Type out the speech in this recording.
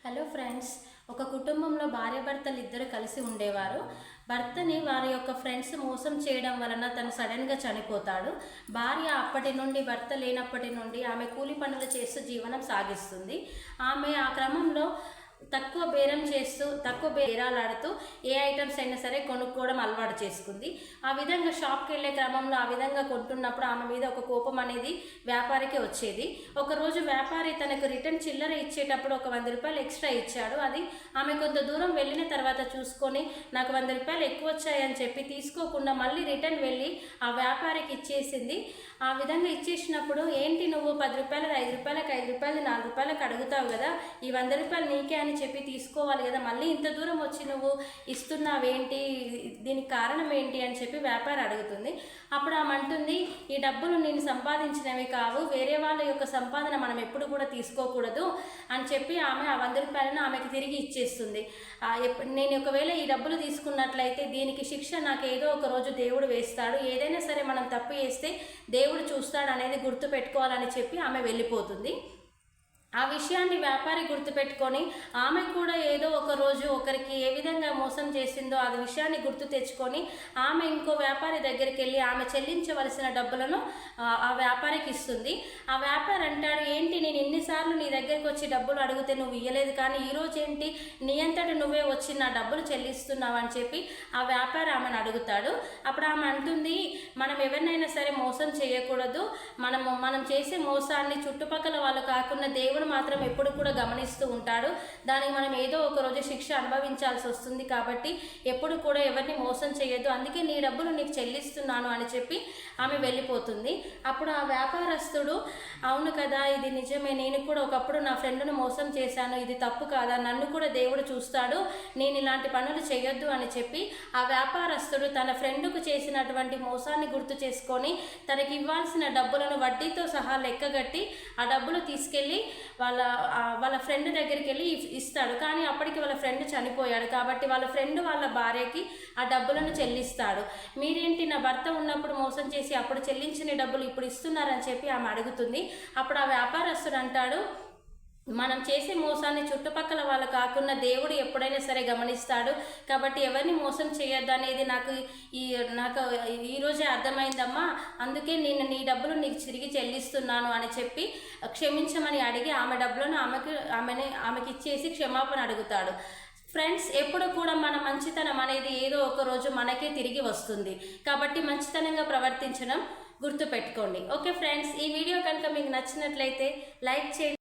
Hello friends, ఒక కుటుంబంలో భార్యాభర్తలు ఇద్దరు కలిసి ఉండేవారు. భర్తని వారి యొక్క ఫ్రెండ్స్ మోసం చేయడం వలన తను సడన్గా చనిపోతాడు. భార్య అప్పటి నుండి, భర్త లేనప్పటి నుండి ఆమె కూలి పనులు చేస్తూ జీవనం సాగిస్తుంది. ఆమె ఆ క్రమంలో తక్కువ బేరం చేస్తూ, తక్కువ బేరాలాడుతూ ఏ ఐటమ్స్ అయినా సరే కొనుక్కోవడం అలవాటు చేసుకుంది. ఆ విధంగా షాప్కి వెళ్ళే క్రమంలో ఆ విధంగా కొంటున్నప్పుడు ఆమె మీద ఒక కోపం అనేది వ్యాపారికి వచ్చేది. ఒకరోజు వ్యాపారి తనకు రిటర్న్ చిల్లర ఇచ్చేటప్పుడు ఒక 100 రూపాయలు ఎక్స్ట్రా ఇచ్చాడు. అది ఆమె కొంత దూరం వెళ్ళిన తర్వాత చూసుకొని నాకు 100 రూపాయలు ఎక్కువ వచ్చాయని చెప్పి తీసుకోకుండా మళ్ళీ రిటర్న్ వెళ్ళి ఆ వ్యాపారికి ఇచ్చేసింది. ఆ విధంగా ఇచ్చేసినప్పుడు, ఏంటి నువ్వు 10 రూపాయలు 5 రూపాయలకు, 5 రూపాయలు 4 రూపాయలకు అడుగుతావు కదా, ఈ 100 రూపాయలు నీకే అని చెప్పి తీసుకోవాలి కదా, మళ్ళీ ఇంత దూరం వచ్చి నువ్వు ఇస్తున్నావేంటి, దీనికి కారణం ఏంటి అని చెప్పి వ్యాపారి అడుగుతుంది. అప్పుడు ఆమె అంటుంది, ఈ డబ్బులు నేను సంపాదించినవి కావు, వేరే వాళ్ళ యొక్క సంపాదన మనం ఎప్పుడు కూడా తీసుకోకూడదు అని చెప్పి ఆమె ఆ 100 రూపాయలను ఆమెకి తిరిగి ఇచ్చేస్తుంది. నేను ఒకవేళ ఈ డబ్బులు తీసుకున్నట్లయితే దీనికి శిక్ష నాకు ఏదో ఒక రోజు దేవుడు వేస్తాడు, ఏదైనా సరే మనం తప్పు చేస్తే దేవుడు చూస్తాడు అనేది గుర్తు పెట్టుకోవాలని చెప్పి ఆమె వెళ్ళిపోతుంది. ఆ విషయాన్ని వ్యాపారి గుర్తుపెట్టుకొని ఆమె కూడా ఏదో ఒక రోజు ఒకరికి ఏ విధంగా మోసం చేసిందో ఆ విషయాన్ని గుర్తు తెచ్చుకొని ఆమె ఇంకో వ్యాపారి దగ్గరికి వెళ్ళి ఆమె చెల్లించవలసిన డబ్బులను ఆ వ్యాపారికి ఇస్తుంది. ఆ వ్యాపారి అంటాడు, ఏంటి నేను ఎన్నిసార్లు నీ దగ్గరికి వచ్చి డబ్బులు అడిగితే నువ్వు ఇయ్యలేదు, కానీ ఈరోజు ఏంటి నీ అంతటి నువ్వే వచ్చి నా డబ్బులు చెల్లిస్తున్నావు అని చెప్పి ఆ వ్యాపారి ఆమెను అడుగుతాడు. అప్పుడు ఆమె అంటుంది, మనం ఎవరినైనా సరే మోసం చేయకూడదు, మనం చేసే మోసాన్ని చుట్టుపక్కల వాళ్ళు కాకుండా దేవుడు మాత్రం ఎప్పుడు కూడా గమనిస్తూ ఉంటాడు, దానికి మనం ఏదో ఒక రోజు శిక్ష అనుభవించాల్సి వస్తుంది, కాబట్టి ఎప్పుడు కూడా ఎవరిని మోసం చేయొద్దు, అందుకే నీ డబ్బులు నీకు చెల్లిస్తున్నాను అని చెప్పి ఆమె వెళ్ళిపోతుంది. అప్పుడు ఆ వ్యాపారస్తుడు, అవును కదా ఇది నిజమే, నేను కూడా ఒకప్పుడు నా ఫ్రెండ్ను మోసం చేశాను, ఇది తప్పు కాదా, నన్ను కూడా దేవుడు చూస్తాడు, నేను ఇలాంటి పనులు చేయొద్దు అని చెప్పి ఆ వ్యాపారస్తుడు తన ఫ్రెండ్కు చేసినటువంటి మోసాన్ని గుర్తు చేసుకొని తనకి ఇవ్వాల్సిన డబ్బులను వడ్డీతో సహా లెక్కగట్టి ఆ డబ్బులు తీసుకెళ్ళి వాళ్ళ ఫ్రెండ్ దగ్గరికి వెళ్ళి ఇస్తాడు. కానీ అప్పటికి వాళ్ళ ఫ్రెండ్ చనిపోయాడు, కాబట్టి వాళ్ళ ఫ్రెండ్ వాళ్ళ భార్యకి ఆ డబ్బులను చెల్లిస్తాడు. మీరేంటి నా భర్త ఉన్నప్పుడు మోసం చేసి అప్పుడు చెల్లించిన డబ్బులు ఇప్పుడు ఇస్తున్నారని చెప్పి ఆమె అడుగుతుంది. అప్పుడు ఆ వ్యాపారస్తుడు అంటాడు, మనం చేసే మోసాన్ని చుట్టుపక్కల వాళ్ళు కాకుండా దేవుడు ఎప్పుడైనా సరే గమనిస్తాడు, కాబట్టి ఎవరిని మోసం చేయొద్దు అనేది నాకు ఈరోజే అర్థమైందమ్మా, అందుకే నేను నీ డబ్బులు నీకు తిరిగి చెల్లిస్తున్నాను అని చెప్పి క్షమించమని అడిగి ఆమె డబ్బులను ఆమెకి ఇచ్చేసి క్షమాపణ అడుగుతాడు. ఫ్రెండ్స్, ఎప్పుడు కూడా మన మంచితనం అనేది ఏదో ఒక రోజు మనకే తిరిగి వస్తుంది, కాబట్టి మంచితనంగా ప్రవర్తించడం గుర్తుపెట్టుకోండి. ఓకే ఫ్రెండ్స్, ఈ వీడియో కనుక మీకు నచ్చినట్లయితే లైక్ చేయండి.